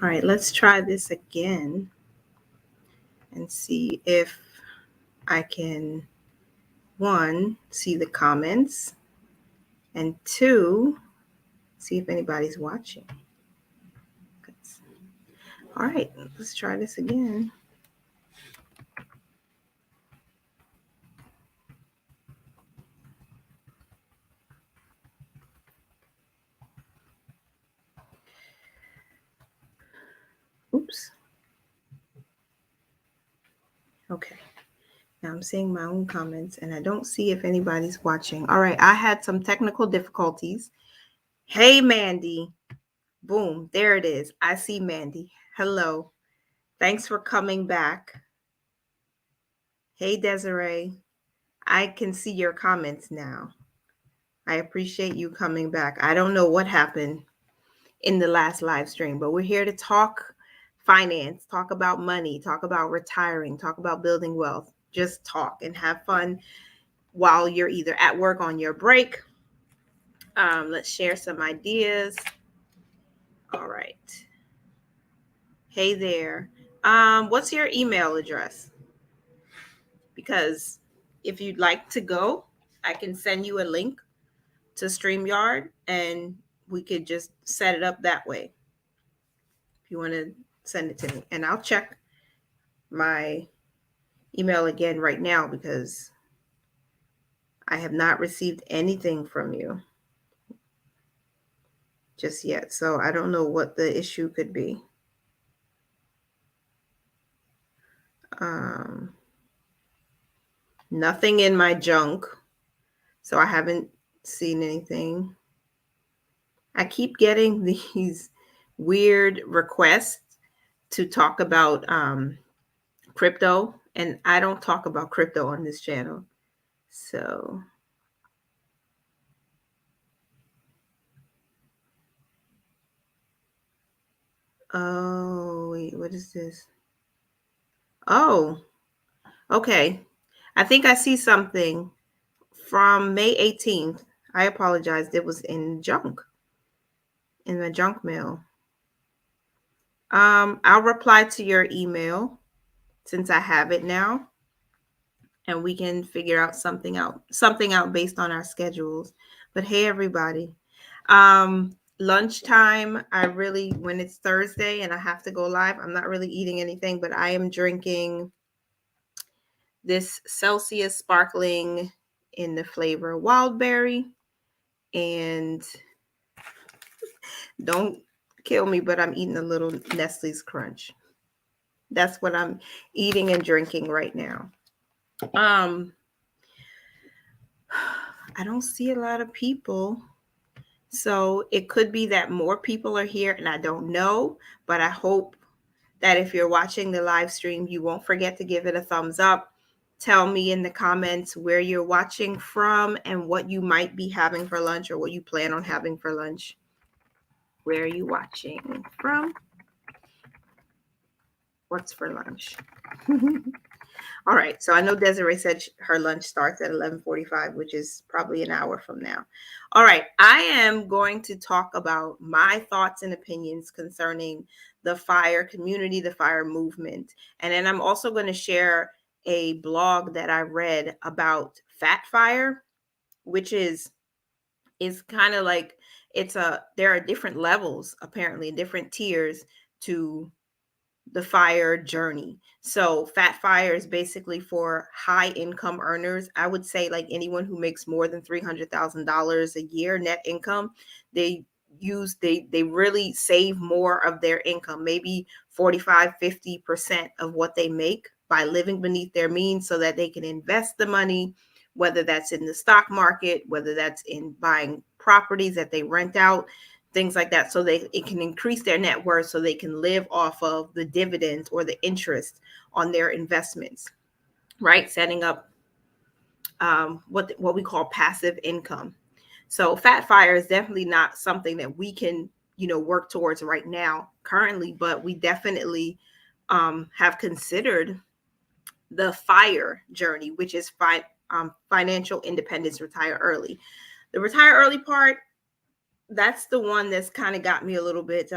All right, let's try this again and see if I can, one, see the comments, and two, see if anybody's watching. All right, let's try this again. Oops. Okay. Now I'm seeing my own comments and I don't see if anybody's watching. All right, I had some technical difficulties. Hey, Mandy. Boom, there it is. I see Mandy. Hello. Thanks for coming back. Hey, Desiree. I can see your comments now. I appreciate you coming back. I don't know what happened in the last live stream, but we're here to talk finance, talk about money, talk about retiring, talk about building wealth. Just talk and have fun while you're either at work on your break. Let's share some ideas. All right. Hey there. What's your email address? Because if you'd like to go, I can send you a link to StreamYard and we could just set it up that way. If you want to send it to me, and I'll check my email again right now because I have not received anything from you just yet. So I don't know what the issue could be. Nothing in my junk. So I haven't seen anything. I keep getting these weird requests to talk about crypto, and I don't talk about crypto on this channel. So oh, wait, what is this? Oh, okay. I think I see something from May 18th. I apologize. It was in junk, in the junk mail. I'll reply to your email since I have it now, and we can figure out something out based on our schedules. But hey, everybody. Lunchtime, when it's Thursday and I have to go live, I'm not really eating anything, but I am drinking this Celsius sparkling in the flavor wildberry. And don't kill me, but I'm eating a little Nestle's Crunch. That's what I'm eating and drinking right now. I don't see a lot of people. So it could be that more people are here and I don't know, but I hope that if you're watching the live stream, you won't forget to give it a thumbs up. Tell me in the comments where you're watching from and what you might be having for lunch or what you plan on having for lunch. Where are you watching from? What's for lunch? All right. So I know Desiree said her lunch starts at 11:45, which is probably an hour from now. All right. I am going to talk about my thoughts and opinions concerning the FIRE community, the FIRE movement. And then I'm also going to share a blog that I read about f.i.r.e, which is kind of like there are different levels, apparently, different tiers to the FIRE journey. So f.i.r.e is basically for high income earners. I would say like anyone who makes more than $300,000 a year net income, they really save more of their income, maybe 45-50% of what they make by living beneath their means so that they can invest the money, whether that's in the stock market, whether that's in buying properties that they rent out, things like that, so it can increase their net worth so they can live off of the dividends or the interest on their investments, right? Setting up what we call passive income. So f.i.r.e is definitely not something that we can work towards right now currently, but we definitely have considered the FIRE journey, which is financial independence, retire early. The retire early part, that's the one that's kind of got me a little bit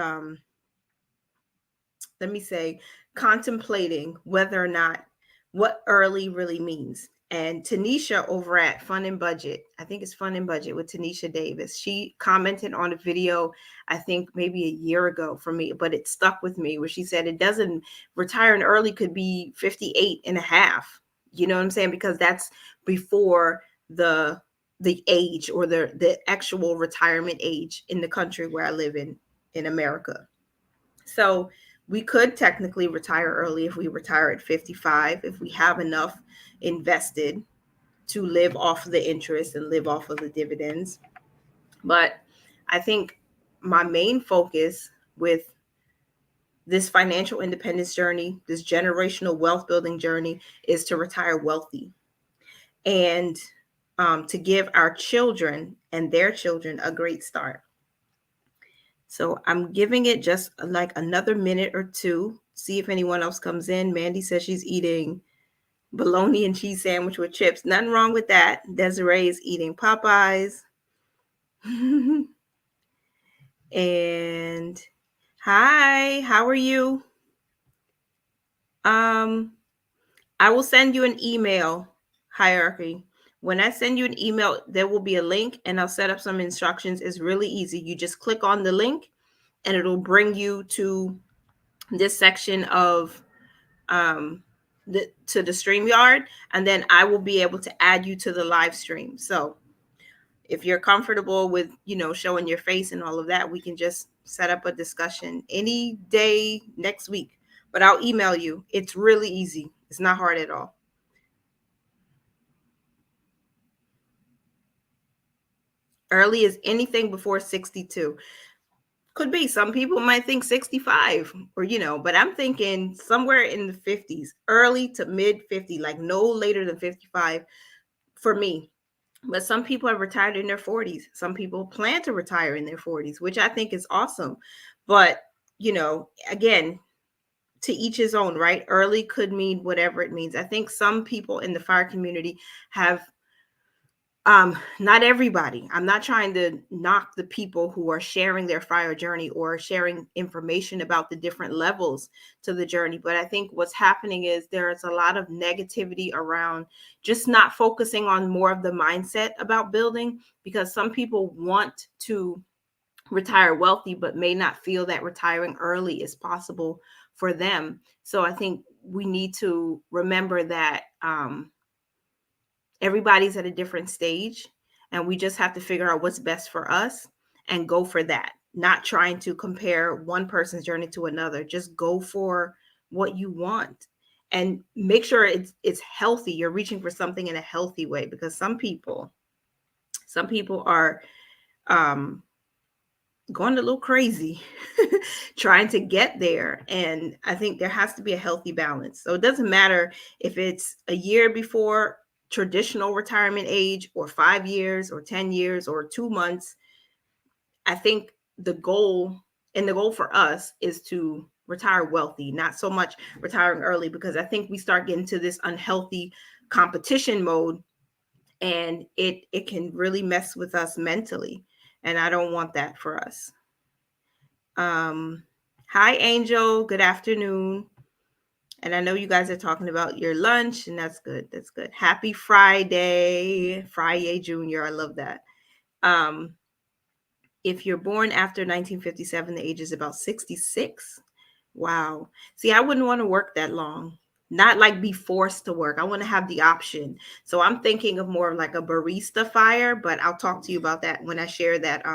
let me say, contemplating whether or not what early really means. And Tanisha over at Fun and Budget, I think it's Fun and Budget with Tanisha Davis, she commented on a video, I think maybe a year ago for me, but it stuck with me, where she said it doesn't, retiring early could be 58 and a half. You know what I'm saying? Because that's before the age, or the actual retirement age in the country where I live in America. So we could technically retire early if we retire at 55, if we have enough invested to live off of the interest and live off of the dividends. But I think my main focus with this financial independence journey, this generational wealth building journey, is to retire wealthy, and to give our children and their children a great start. So I'm giving it just like another minute or two. See if anyone else comes in. Mandy says she's eating bologna and cheese sandwich with chips. Nothing wrong with that. Desiree is eating Popeyes. And hi, how are you? I will send you an email, Hierarchy. When I send you an email, there will be a link and I'll set up some instructions. It's really easy. You just click on the link and it'll bring you to this section of to the StreamYard, and then I will be able to add you to the live stream. So if you're comfortable with, showing your face and all of that, we can just set up a discussion any day next week. But I'll email you. It's really easy. It's not hard at all. Early is anything before 62. Could be. Some people might think 65 or, but I'm thinking somewhere in the 50s, early to mid 50, like no later than 55 for me. But some people have retired in their 40s. Some people plan to retire in their 40s, which I think is awesome. But, again, to each his own, right? Early could mean whatever it means. I think some people in the fire community have not everybody. I'm not trying to knock the people who are sharing their fire journey or sharing information about the different levels to the journey. But I think what's happening is there's a lot of negativity around just not focusing on more of the mindset about building, because some people want to retire wealthy, but may not feel that retiring early is possible for them. So I think we need to remember that, everybody's at a different stage, and we just have to figure out what's best for us and go for that. Not trying to compare one person's journey to another. Just go for what you want and make sure it's healthy. You're reaching for something in a healthy way, because some people are going a little crazy trying to get there. And I think there has to be a healthy balance. So it doesn't matter if it's a year before traditional retirement age, or 5 years, or 10 years, or 2 months. I think the goal for us is to retire wealthy, not so much retiring early, because I think we start getting to this unhealthy competition mode, and it can really mess with us mentally. And I don't want that for us. Hi, Angel. Good afternoon. And I know you guys are talking about your lunch, and that's good. That's good. Happy Friday, Friday Junior. I love that. If you're born after 1957, the age is about 66. Wow. See, I wouldn't want to work that long. Not like be forced to work. I want to have the option. So I'm thinking of more like a barista fire, but I'll talk to you about that when I share that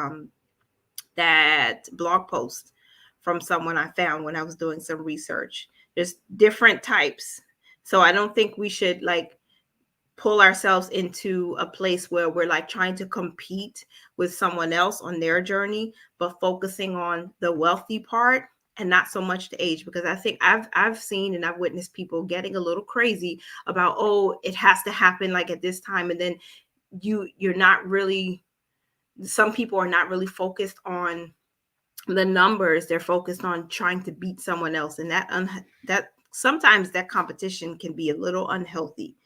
blog post from someone I found when I was doing some research. There's different types. So I don't think we should like pull ourselves into a place where we're like trying to compete with someone else on their journey, but focusing on the wealthy part and not so much the age. Because I think I've seen and I've witnessed people getting a little crazy about, oh, it has to happen like at this time. And then you're not really, some people are not really focused on the numbers. They're focused on trying to beat someone else. And that sometimes that competition can be a little unhealthy.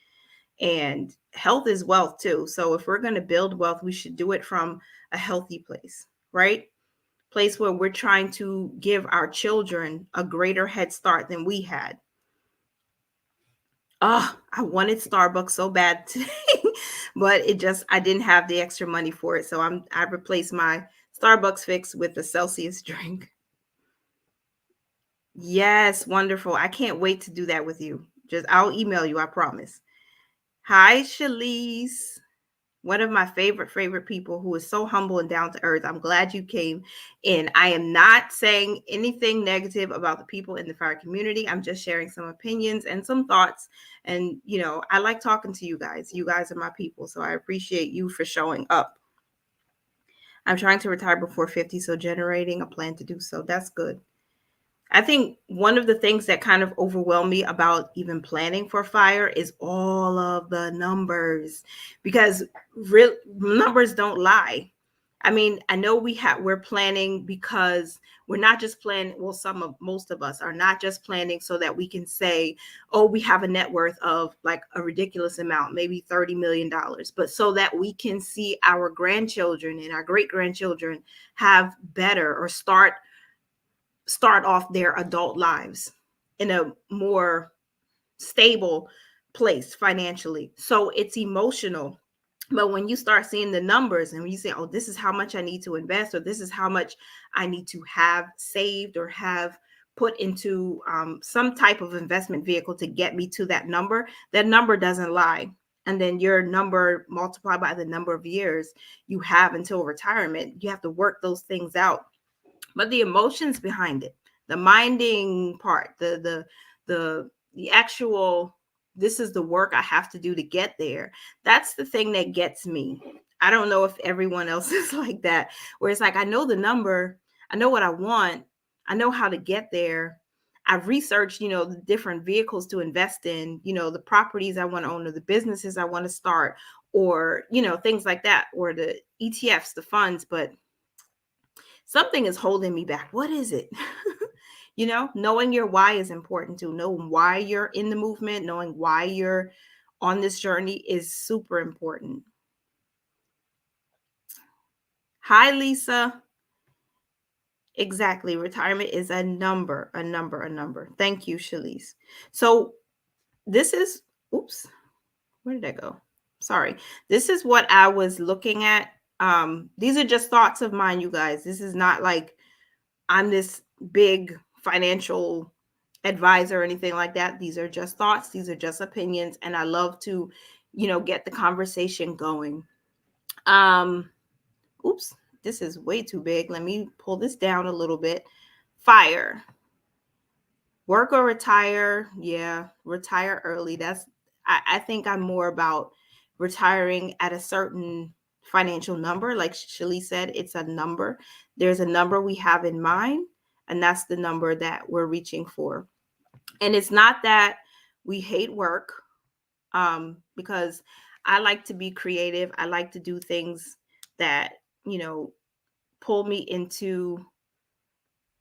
And health is wealth too. So if we're going to build wealth, we should do it from a healthy place, right? place where we're trying to give our children a greater head start than we had. Oh, I wanted Starbucks so bad today, but I didn't have the extra money for it. So I replaced my Starbucks fix with a Celsius drink. Yes, wonderful. I can't wait to do that with you. I'll email you, I promise. Hi, Shalise. One of my favorite people who is so humble and down to earth. I'm glad you came in. I am not saying anything negative about the people in the fire community. I'm just sharing some opinions and some thoughts. And, I like talking to you guys. You guys are my people. So I appreciate you for showing up. I'm trying to retire before 50, so generating a plan to do so. That's good. I think one of the things that kind of overwhelmed me about even planning for FIRE is all of the numbers, because real numbers don't lie. I mean, I know we're planning because we're not just planning. Well, most of us are not just planning so that we can say, oh, we have a net worth of like a ridiculous amount, maybe $30 million, but so that we can see our grandchildren and our great grandchildren have better or start off their adult lives in a more stable place financially. So it's emotional. But when you start seeing the numbers and when you say, oh, this is how much I need to invest, or this is how much I need to have saved or have put into some type of investment vehicle to get me to that number doesn't lie. And then your number multiplied by the number of years you have until retirement, you have to work those things out. But the emotions behind it, the minding part, the actual, this is the work I have to do to get there. That's the thing that gets me. I don't know if everyone else is like that, where it's like, I know the number, I know what I want, I know how to get there. I've researched, the different vehicles to invest in, the properties I want to own, or the businesses I want to start, or, things like that, or the ETFs, the funds, but something is holding me back. What is it? Knowing your why is important too. Knowing why you're in the movement, knowing why you're on this journey is super important. Hi, Lisa. Exactly. Retirement is a number. Thank you, Shalise. So this is, oops, where did I go? Sorry. This is what I was looking at. These are just thoughts of mine, you guys. This is not like I'm this big financial advisor or anything like that. These are just thoughts. These are just opinions. And I love to, get the conversation going. Oops, this is way too big. Let me pull this down a little bit. FIRE. Work or retire. Yeah, retire early. I think I'm more about retiring at a certain financial number. Like Shalise said, it's a number. There's a number we have in mind, and that's the number that we're reaching for. And it's not that we hate work, because I like to be creative. I like to do things that, pull me into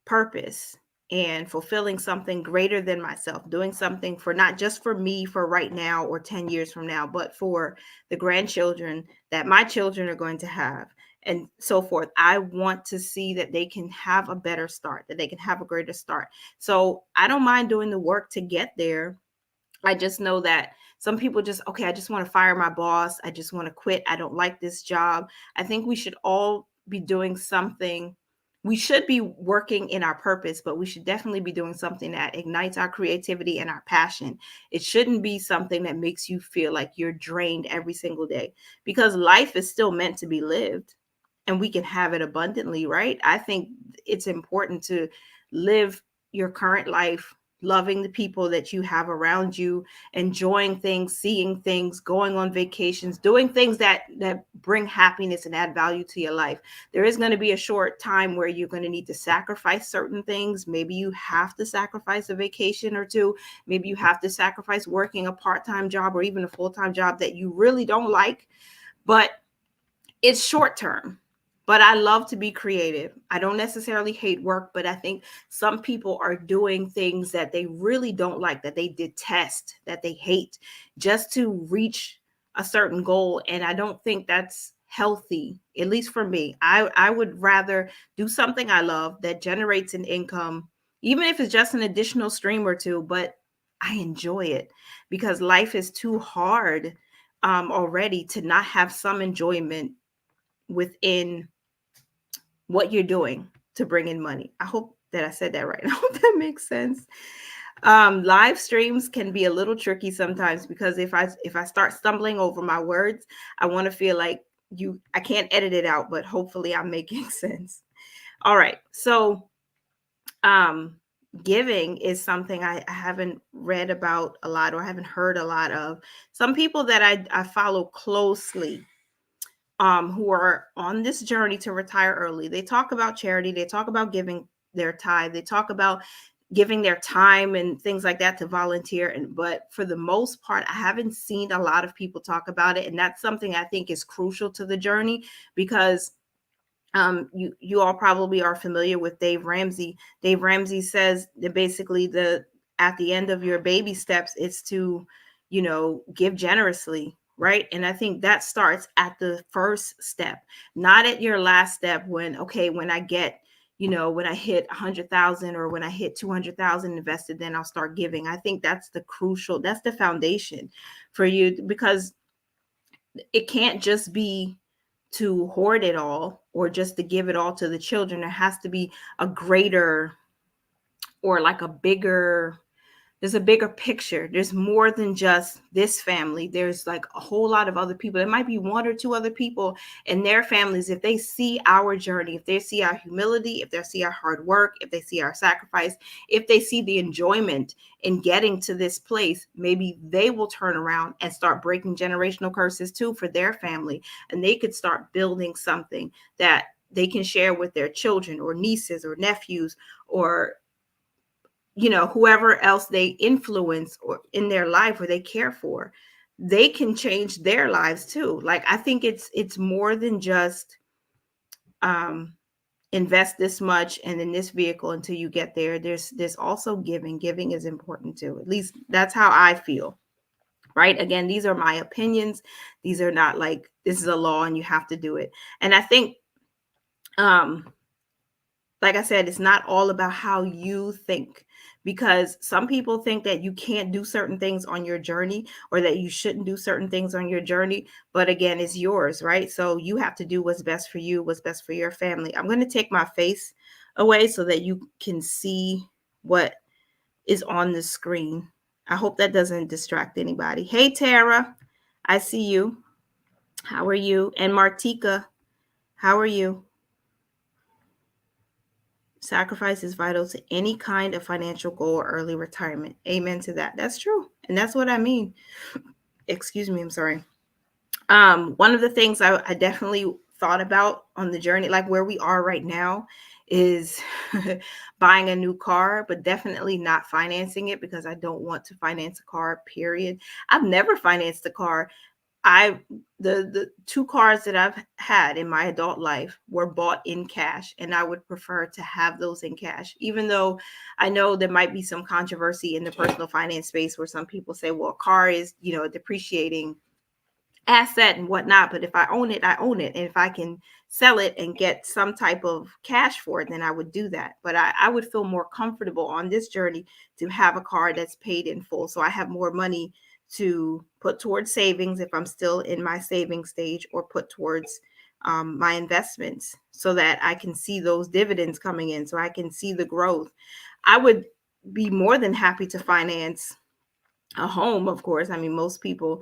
purpose and fulfilling something greater than myself, doing something for not just for me for right now or 10 years from now, but for the grandchildren that my children are going to have and so forth. I want to see that they can have a better start, that they can have a greater start. So I don't mind doing the work to get there. I just know that some people okay, I just want to fire my boss. I just want to quit. I don't like this job. I think we should all be doing something. We should be working in our purpose, but we should definitely be doing something that ignites our creativity and our passion. It shouldn't be something that makes you feel like you're drained every single day, because life is still meant to be lived and we can have it abundantly, right? I think it's important to live your current life, loving the people that you have around you, enjoying things, seeing things, going on vacations, doing things that bring happiness and add value to your life. There is going to be a short time where you're going to need to sacrifice certain things. Maybe you have to sacrifice a vacation or two. Maybe you have to sacrifice working a part-time job or even a full-time job that you really don't like, but it's short term. But I love to be creative. I don't necessarily hate work, but I think some people are doing things that they really don't like, that they detest, that they hate, just to reach a certain goal. And I don't think that's healthy. At least for me, I would rather do something I love that generates an income, even if it's just an additional stream or two, but I enjoy it, because life is too hard already to not have some enjoyment within what you're doing to bring in money. I hope that I said that right. I hope that makes sense. Live streams can be a little tricky sometimes, because if I start stumbling over my words, I want to feel like I can't edit it out, but hopefully I'm making sense. All right. So um giving is something I haven't read about a lot, or I haven't heard a lot of. Some people that I follow closely, who are on this journey to retire early, they talk about charity, they talk about giving their tithe, they talk about giving their time and things like that to volunteer. And but for the most part, I haven't seen a lot of people talk about it, and that's something I think is crucial to the journey, because you all probably are familiar with Dave Ramsey. Dave Ramsey says that basically the at the end of your baby steps, it's to, give generously, right? And I think that starts at the first step, not at your last step, when when I get, when I hit 100,000 or when I hit 200,000 invested, then I'll start giving. I think that's that's the foundation for you, because it can't just be to hoard it all or just to give it all to the children. There has to be a greater, or like a bigger, there's a bigger picture. There's more than just this family. There's like a whole lot of other people. It might be one or two other people and their families. If they see our journey, if they see our humility, if they see our hard work, if they see our sacrifice, if they see the enjoyment in getting to this place, maybe they will turn around and start breaking generational curses too for their family. And they could start building something that they can share with their children or nieces or nephews, or whoever else they influence or in their life or they care for. They can change their lives too. Like, I think it's more than just um invest this much and in this vehicle until you get there. There's also giving is important too. At least that's how I feel. Right? Again, these are my opinions. These are not like this is a law and you have to do it. And I think um like I said, it's not all about how you think, because some people think that you can't do certain things on your journey, or that you shouldn't do certain things on your journey. But again, it's yours, right? So you have to do what's best for you, what's best for your family. I'm going to take my face away so that you can see what is on the screen. I hope that doesn't distract anybody. Hey, Tara, I see you. How are you? And Martika, how are you? Sacrifice is vital to any kind of financial goal or early retirement. Amen to that. That's true. And that's what I mean. Excuse me, I'm sorry. One of the things I definitely thought about on the journey, like where we are right now, is buying a new car, but definitely not financing it, because I don't want to finance a car, period. I've never financed a car. I the two cars that I've had in my adult life were bought in cash, and I would prefer to have those in cash, even though I know there might be some controversy in the personal finance space where some people say, well, a car is, a depreciating asset and whatnot. But if I own it, I own it. And if I can sell it and get some type of cash for it, then I would do that. But I would feel more comfortable on this journey to have a car that's paid in full. So I have more money to put towards savings if I'm still in my saving stage, or put towards my investments, so that I can see those dividends coming in, so I can see the growth. I would be more than happy to finance a home, of course. I mean, most people,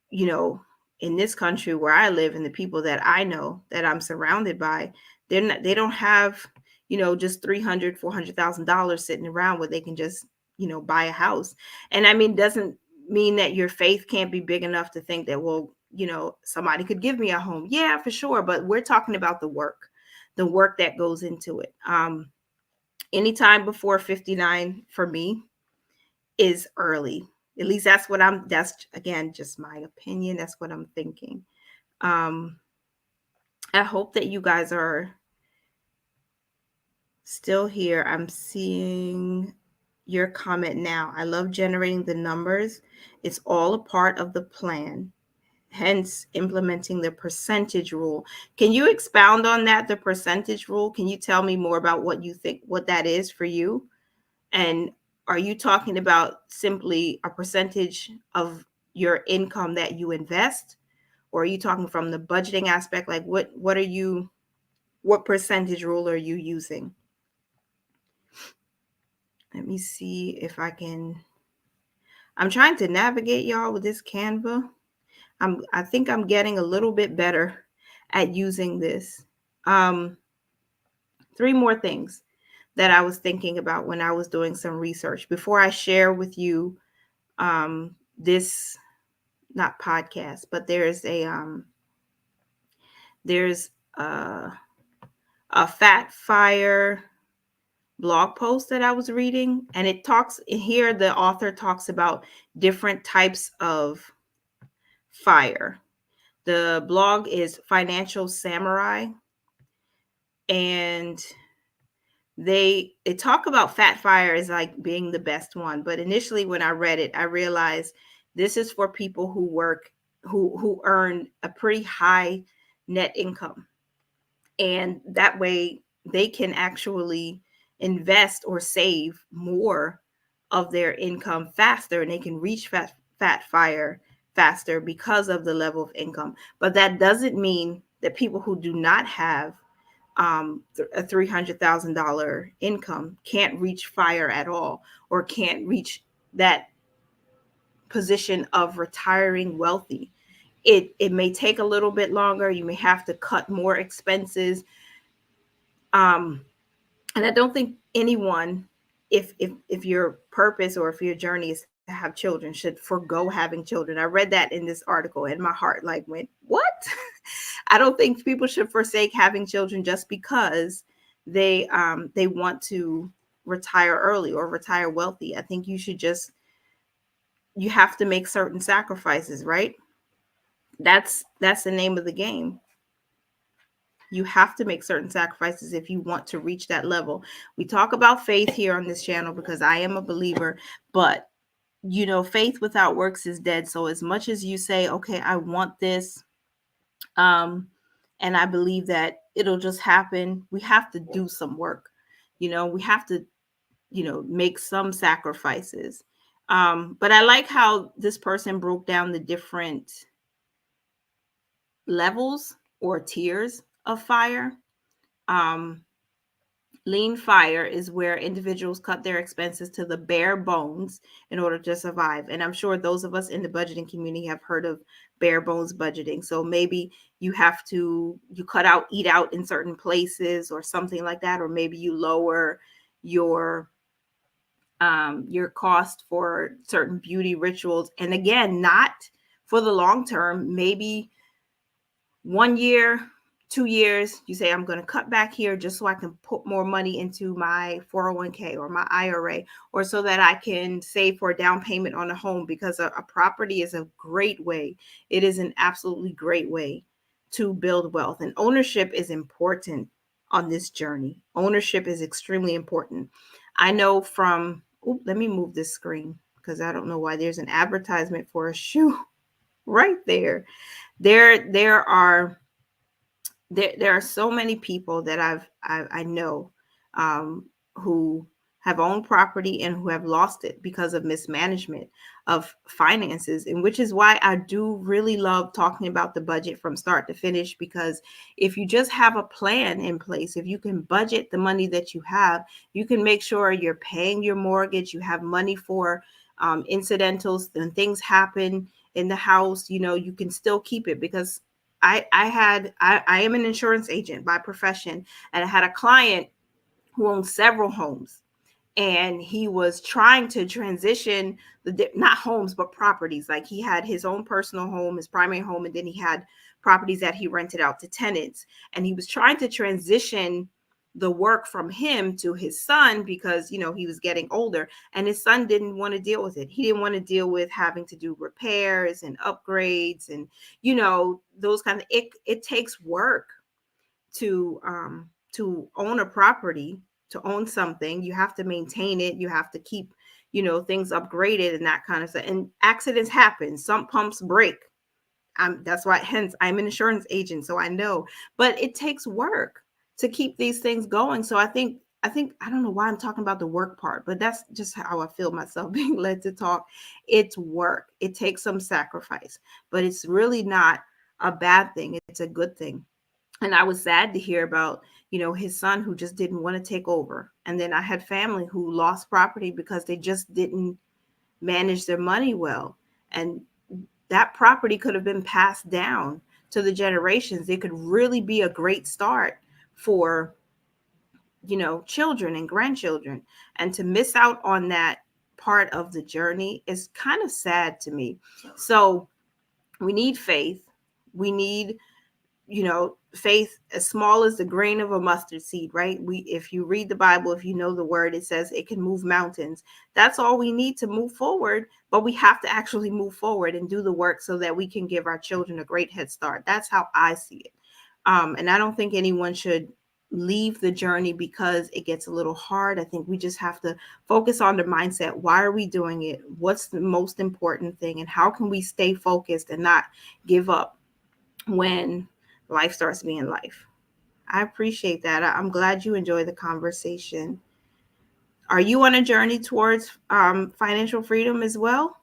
you know, in this country where I live, and the people that I know that I'm surrounded by, they don't have, just 300, $400,000 sitting around where they can just, buy a house. And I mean, doesn't mean that your faith can't be big enough to think that, well, somebody could give me a home. Yeah, for sure. But we're talking about the work that goes into it. Anytime before 59 for me is early. At least that's again just my opinion. That's what I'm thinking. Um, I hope that you guys are still here. I'm seeing your comment now. I love generating the numbers. It's all a part of the plan. hence implementing the percentage rule. Can you expound on that, the percentage rule? Can you tell me more about what you think, what that is for you? And are you talking about simply a percentage of your income that you invest? Or are you talking from the budgeting aspect? Like what percentage rule are you using? Let me see if I'm trying to navigate y'all with this Canva. I think I'm getting a little bit better at using this. Three more things that I was thinking about when I was doing some research before I share with you this, not podcast, but there's a f.i.r.e blog post that I was reading, and it talks here, the author talks about different types of fire. The blog is Financial Samurai, and they talk about f.i.r.e as like being the best one. But initially when I read it, I realized this is for people who work, who earn a pretty high net income. And that way they can actually invest or save more of their income faster, and they can reach f.i.r.e faster because of the level of income. But that doesn't mean that people who do not have a $300,000 income can't reach f.i.r.e at all, or can't reach that position of retiring wealthy. It may take a little bit longer. You may have to cut more expenses. And I don't think anyone, if your purpose or if your journey is to have children, should forego having children. I read that in this article, and my heart like went, what? I don't think people should forsake having children just because they want to retire early or retire wealthy. I think you have to make certain sacrifices, right? That's the name of the game. You have to make certain sacrifices if you want to reach that level. We talk about faith here on this channel because I am a believer, but faith without works is dead. So as much as you say, okay, I want this, and I believe that it'll just happen, we have to do some work. We have to, make some sacrifices. But I like how this person broke down the different levels or tiers of fire. Lean fire is where individuals cut their expenses to the bare bones in order to survive. And I'm sure those of us in the budgeting community have heard of bare bones budgeting. So maybe you cut out, eat out in certain places or something like that, or maybe you lower your cost for certain beauty rituals. And again, not for the long term, maybe 1 year, 2 years, you say, I'm going to cut back here just so I can put more money into my 401k or my IRA, or so that I can save for a down payment on a home, because a property is a great way. It is an absolutely great way to build wealth. And ownership is important on this journey. Ownership is extremely important. I know let me move this screen because I don't know why there's an advertisement for a shoe right there. There are so many people that I know who have owned property and who have lost it because of mismanagement of finances, and which is why I do really love talking about the budget from start to finish. Because if you just have a plan in place, if you can budget the money that you have, you can make sure you're paying your mortgage, you have money for incidentals, and things happen in the house, you can still keep it. Because I am an insurance agent by profession, and I had a client who owned several homes, and he was trying to transition not homes, but properties. Like, he had his own personal home, his primary home, and then he had properties that he rented out to tenants. And he was trying to transition the work from him to his son because, he was getting older, and his son didn't want to deal with it. He didn't want to deal with having to do repairs and upgrades and, those kind of, it takes work to own a property, to own something. You have to maintain it. You have to keep, things upgraded and that kind of stuff. And accidents happen. Some pumps break. That's why, hence, I'm an insurance agent, so I know. But it takes work to keep these things going. So I don't know why I'm talking about the work part, but that's just how I feel myself being led to talk. It's work. It takes some sacrifice, but it's really not a bad thing. It's a good thing. And I was sad to hear about, his son who just didn't want to take over. And then I had family who lost property because they just didn't manage their money well. And that property could have been passed down to the generations. It could really be a great start for, children and grandchildren. And to miss out on that part of the journey is kind of sad to me. So we need faith. We need, faith as small as the grain of a mustard seed, right? If you read the Bible, if you know the word, it says it can move mountains. That's all we need to move forward, but we have to actually move forward and do the work so that we can give our children a great head start. That's how I see it. And I don't think anyone should leave the journey because it gets a little hard. I think we just have to focus on the mindset. Why are we doing it? What's the most important thing? And how can we stay focused and not give up when life starts being life? I appreciate that. I'm glad you enjoyed the conversation. Are you on a journey towards financial freedom as well?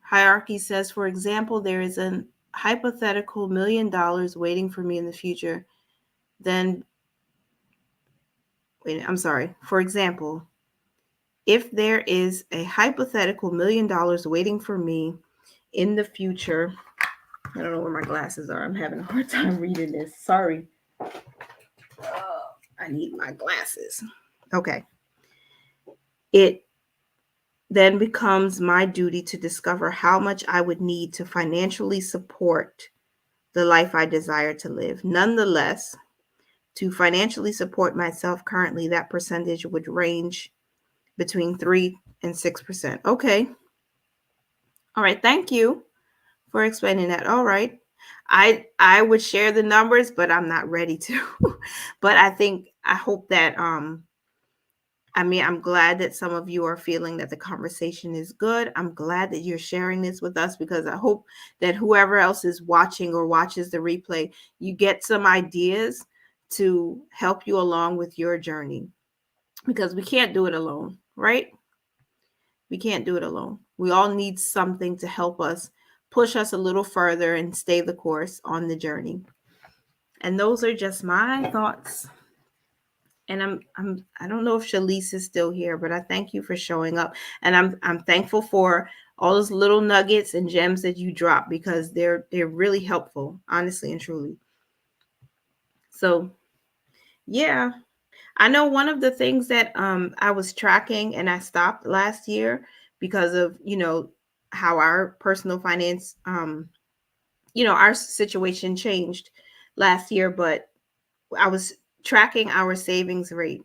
Hierarchy says, for example, there is a hypothetical $1 million waiting for me in the future. Then, wait, I'm sorry. For example, if there is a hypothetical $1 million waiting for me in the future, I don't know where my glasses are. I'm having a hard time reading this. Sorry. I need my glasses. Okay. It then becomes my duty to discover how much I would need to financially support the life I desire to live. Nonetheless, to financially support myself currently, that percentage would range between 3 and 6%. Okay. All right. Thank you for explaining that. All right. I would share the numbers, but I'm not ready to. But I hope that I'm glad that some of you are feeling that the conversation is good. I'm glad that you're sharing this with us, because I hope that whoever else is watching or watches the replay, you get some ideas to help you along with your journey, because we can't do it alone, right? We can't do it alone. We all need something to help us push us a little further and stay the course on the journey. And those are just my thoughts. And I don't know if Shalise is still here, but I thank you for showing up. And I'm thankful for all those little nuggets and gems that you drop, because they're really helpful, honestly and truly. So yeah. I know one of the things that I was tracking and I stopped last year because of, how our personal finance, our situation changed last year, but I was tracking our savings rate.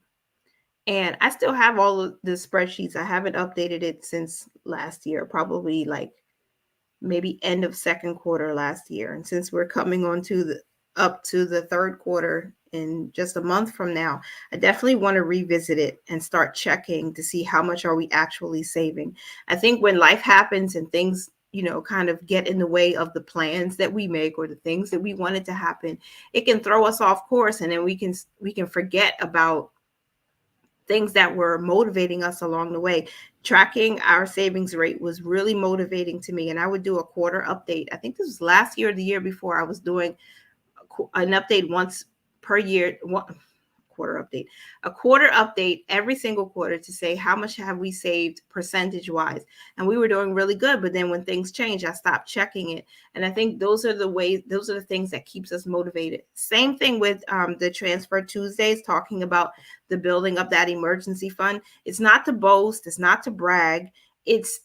And I still have all of the spreadsheets. I haven't updated it since last year, probably like maybe end of second quarter last year. And since we're coming on to up to the third quarter in just a month from now, I definitely want to revisit it and start checking to see how much are we actually saving. I think when life happens and things, kind of get in the way of the plans that we make or the things that we wanted to happen, it can throw us off course, and then we can forget about things that were motivating us along the way. Tracking our savings rate was really motivating to me. And I would do a quarter update. I think this was last year or the year before. I was doing an update once per year, a quarter update every single quarter to say how much have we saved percentage wise. And we were doing really good. But then when things change, I stopped checking it. And I think those are the things that keeps us motivated. Same thing with the Transfer Tuesdays, talking about the building up that emergency fund. It's not to boast. It's not to brag. It's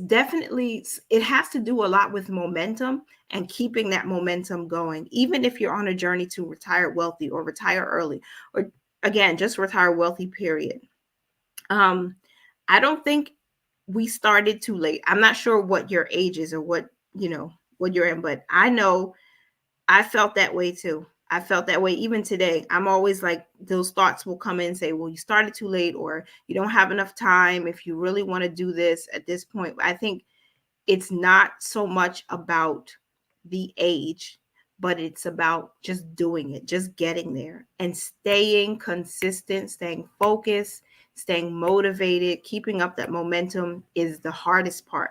definitely, it has to do a lot with momentum and keeping that momentum going, even if you're on a journey to retire wealthy or retire early, or again, just retire wealthy, period. I don't think we started too late. I'm not sure what your age is or what you're in, but I know I felt that way too. I felt that way even today. I'm always like, those thoughts will come in and say, well, you started too late, or you don't have enough time if you really want to do this at this point. I think it's not so much about the age, but it's about just doing it, just getting there and staying consistent, staying focused, staying motivated. Keeping up that momentum is the hardest part.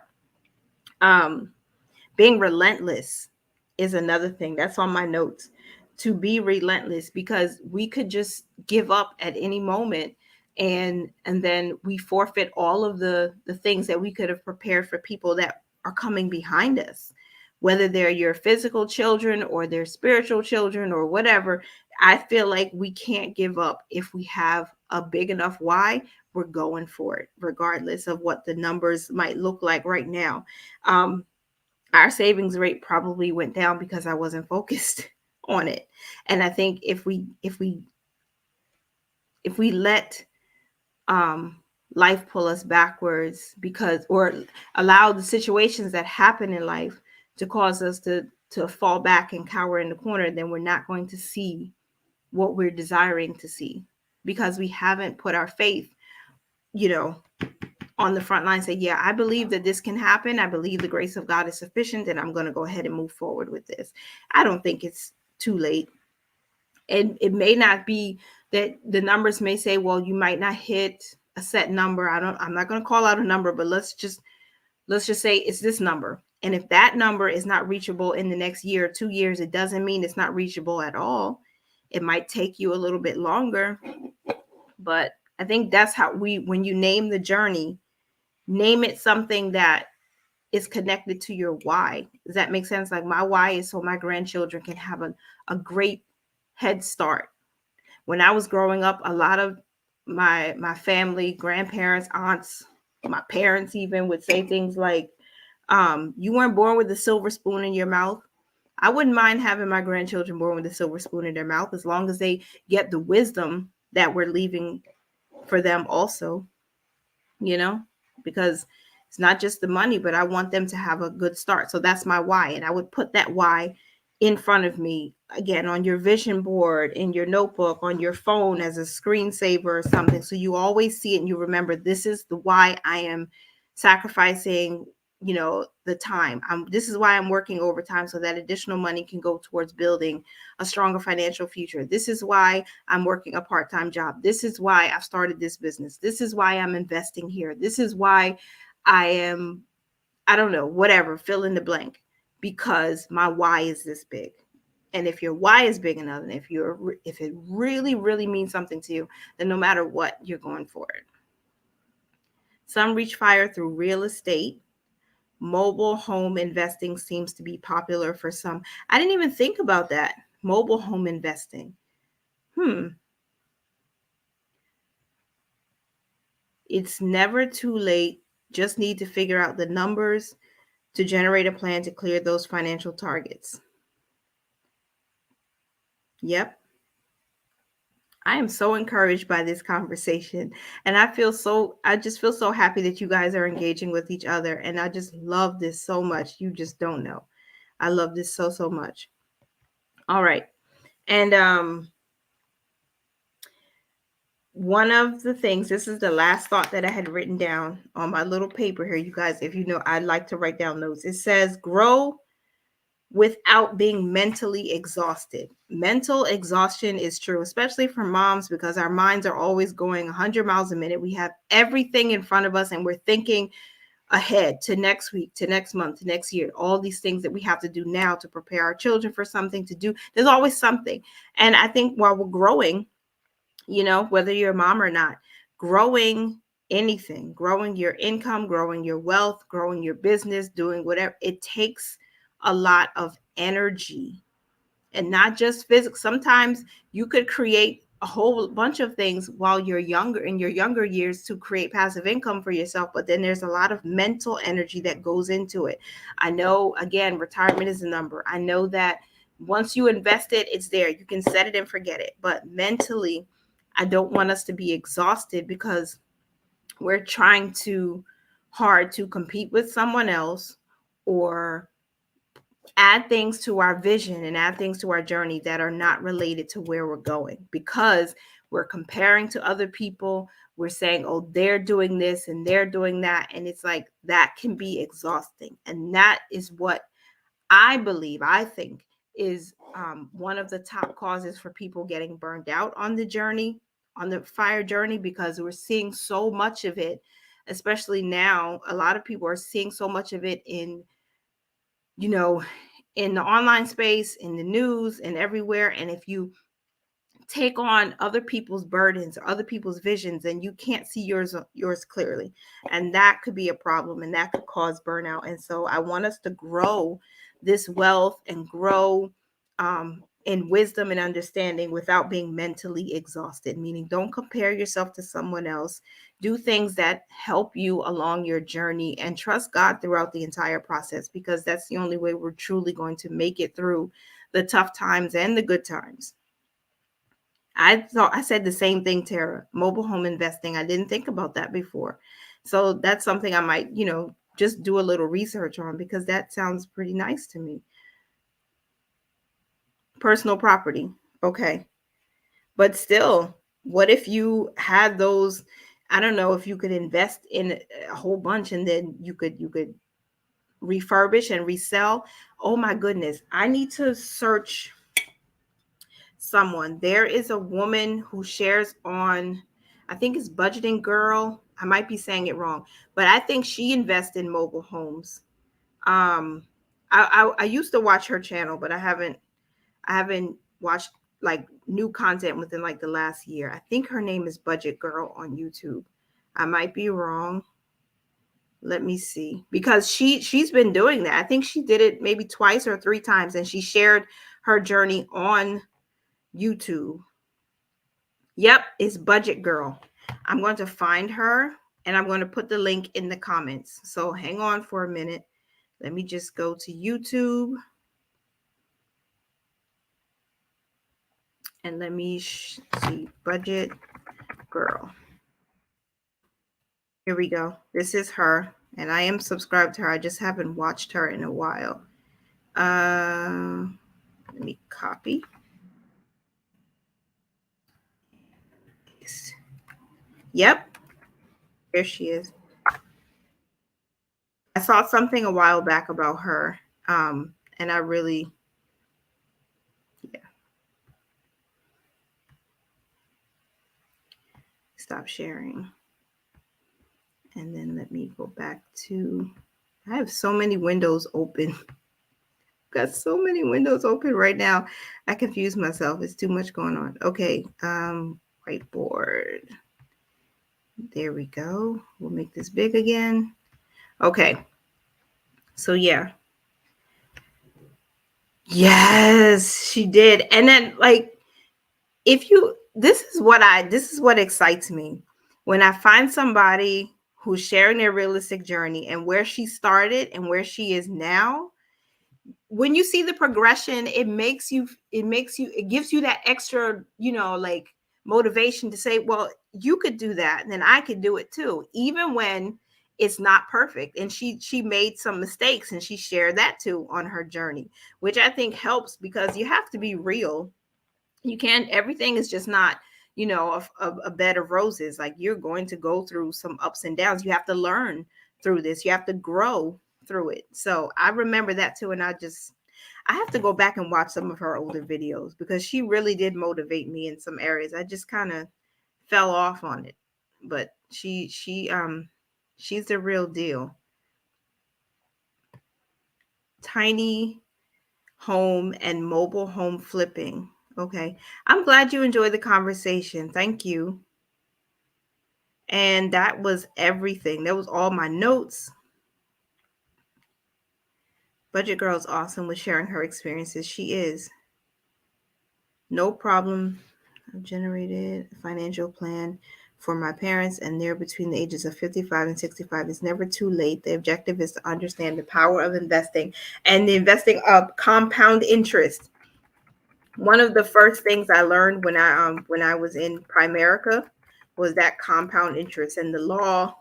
Um, Being relentless is another thing that's on my notes. To be relentless, because we could just give up at any moment, and then we forfeit all of the things that we could have prepared for people that are coming behind us, whether they're your physical children or their spiritual children or whatever. I feel like we can't give up. If we have a big enough why, we're going for it regardless of what the numbers might look like right now. Our savings rate probably went down because I wasn't focused on it. And I think if we let um life pull us backwards, because, or allow the situations that happen in life to cause us to fall back and cower in the corner, then we're not going to see what we're desiring to see, because we haven't put our faith, you know, on the front line. Say, yeah, I believe that this can happen. I believe the grace of God is sufficient, and I'm going to go ahead and move forward with this. I don't think it's too late. And it may not be that the numbers may say, well, you might not hit a set number. I'm not going to call out a number, but let's just say it's this number. And if that number is not reachable in the next year or 2 years, it doesn't mean it's not reachable at all. It might take you a little bit longer, but I think that's how when you name the journey, name it something that is connected to your why. Does that make sense? Like, my why is so my grandchildren can have a great head start. When I was growing up, a lot of my family, grandparents, aunts, my parents even would say things like, you weren't born with a silver spoon in your mouth. I wouldn't mind having my grandchildren born with a silver spoon in their mouth, as long as they get the wisdom that we're leaving for them also, you know, because it's not just the money, but I want them to have a good start. So that's my why. And I would put that why in front of me, again, on your vision board, in your notebook, on your phone as a screensaver or something. So you always see it and you remember, this is the why I am sacrificing, the time. This is why I'm working overtime, so that additional money can go towards building a stronger financial future. This is why I'm working a part-time job. This is why I've started this business. This is why I'm investing here. This is why I am, I don't know, whatever, fill in the blank, because my why is this big. And if your why is big enough, and if it really, really means something to you, then no matter what, you're going for it. Some reach fire through real estate. Mobile home investing seems to be popular for some. I didn't even think about that. Mobile home investing. It's never too late. Just need to figure out the numbers to generate a plan to clear those financial targets. Yep. I am so encouraged by this conversation, and I just feel so happy that you guys are engaging with each other, and I just love this so much. You just don't know. I love this so, so much. All right. And one of the things, this is the last thought that I had written down on my little paper here. You guys, if you know, I like to write down notes. It says, grow without being mentally exhausted. Mental exhaustion is true, especially for moms, because our minds are always going 100 miles a minute. We have everything in front of us, and we're thinking ahead to next week, to next month, to next year, all these things that we have to do now to prepare our children for something to do. There's always something. And I think while we're growing, whether you're a mom or not, growing anything, growing your income, growing your wealth, growing your business, doing whatever, it takes a lot of energy, and not just physics. Sometimes you could create a whole bunch of things while you're younger, in your younger years, to create passive income for yourself. But then there's a lot of mental energy that goes into it. I know, again, retirement is a number. I know that once you invest it, it's there. You can set it and forget it. But mentally, I don't want us to be exhausted because we're trying too hard to compete with someone else, or add things to our vision and add things to our journey that are not related to where we're going, because we're comparing to other people. We're saying, oh, they're doing this and they're doing that. And it's like that can be exhausting. And that is what I think is one of the top causes for people getting burned out on the journey, on the fire journey, because we're seeing so much of it, especially now. A lot of people are seeing so much of it in, you know, in the online space, in the news, and everywhere. And if you take on other people's burdens or other people's visions, and you can't see yours clearly, and that could be a problem, and that could cause burnout. And so I want us to grow this wealth and grow in wisdom and understanding without being mentally exhausted, meaning don't compare yourself to someone else. Do things that help you along your journey, and trust God throughout the entire process, because that's the only way we're truly going to make it through the tough times and the good times. I said the same thing, Tara. Mobile home investing. I didn't think about that before. So that's something I might, just do a little research on, because that sounds pretty nice to me. Personal property. Okay. But still, what if you had those? I don't know if you could invest in a whole bunch, and then you could refurbish and resell. Oh my goodness. I need to search someone. There is a woman who shares on, I think it's Budgeting Girl. I might be saying it wrong, but I think she invests in mobile homes. Um, I used to watch her channel, but I haven't watched like new content within like the last year. I think her name is Budget Girl on YouTube. I might be wrong. Let me see, because she's been doing that. I think she did it maybe twice or three times, and she shared her journey on YouTube. Yep, it's Budget Girl. I'm going to find her, and I'm going to put the link in the comments. So hang on for a minute. Let me just go to YouTube, and let me see Budget Girl. Here we go. This is her, and I am subscribed to her. I just haven't watched her in a while. Let me copy. Yep, there she is. I saw something a while back about her, and I really, yeah, stop sharing. And then let me go back to, I have so many windows open. Got so many windows open right now. I confuse myself. It's too much going on. Okay, whiteboard. There we go. We'll make this big again. Okay. So yeah. Yes, she did. And then like this is what excites me. When I find somebody who's sharing their realistic journey and where she started and where she is now, when you see the progression, it gives you that extra, like motivation to say, well, you could do that, and then I could do it too, even when it's not perfect. And she made some mistakes, and she shared that too on her journey, which I think helps, because you have to be real. You can't, everything is just not, a bed of roses. Like, you're going to go through some ups and downs. You have to learn through this. You have to grow through it. So I remember that too. And I have to go back and watch some of her older videos, because she really did motivate me in some areas. I just kind of fell off on it, but she's the real deal. Tiny home and mobile home flipping. Okay. I'm glad you enjoyed the conversation. Thank you. And that was everything. That was all my notes. Budget Girl is awesome with sharing her experiences. She is. No problem. I've generated a financial plan for my parents, and they're between the ages of 55 and 65. It's never too late. The objective is to understand the power of investing and the investing of compound interest. One of the first things I learned when I was in Primerica was that compound interest and the law.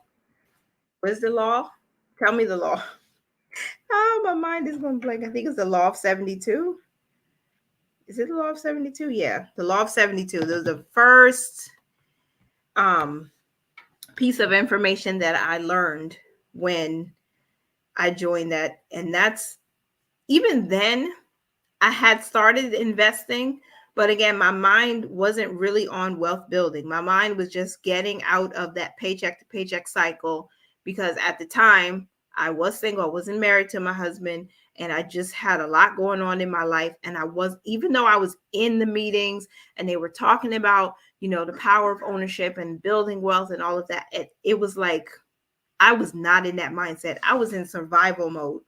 What is the law? Tell me the law. Oh, my mind is going blank. I think it's the law of 72. Is it the law of 72? Yeah, the law of 72. This was the first um piece of information that I learned when I joined that. And that's, even then, I had started investing, but again, my mind wasn't really on wealth building. My mind was just getting out of that paycheck to paycheck cycle, because at the time I was single, I wasn't married to my husband, and I just had a lot going on in my life. And I was, even though I was in the meetings and they were talking about, the power of ownership and building wealth and all of that, it was like I was not in that mindset. I was in survival mode.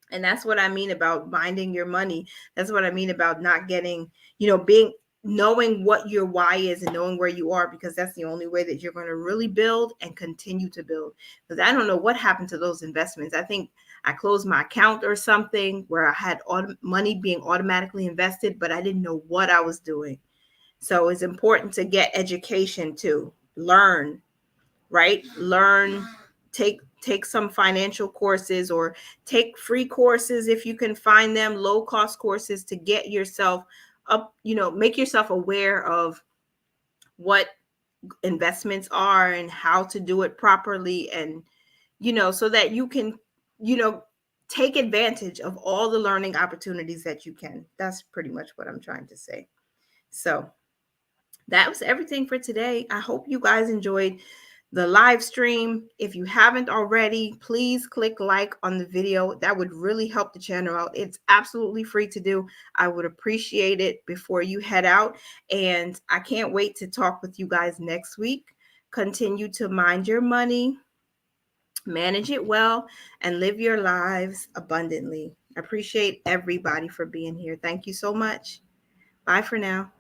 And that's what I mean about minding your money. That's what I mean about not getting, being, knowing what your why is and knowing where you are, because that's the only way that you're going to really build and continue to build. Because I don't know what happened to those investments. I think I closed my account or something where I had money being automatically invested, but I didn't know what I was doing. So it's important to get education too. Learn, right? Learn, take some financial courses, or take free courses if you can find them, low cost courses, to get yourself up, make yourself aware of what investments are and how to do it properly, and so that you can, you know take advantage of all the learning opportunities that you can. That's pretty much what I'm trying to say. So that was everything for today. I hope you guys enjoyed the live stream. If you haven't already, please click like on the video. That would really help the channel out. It's absolutely free to do. I would appreciate it before you head out. And I can't wait to talk with you guys next week. Continue to mind your money, manage it well, and live your lives abundantly. I appreciate everybody for being here. Thank you so much. Bye for now.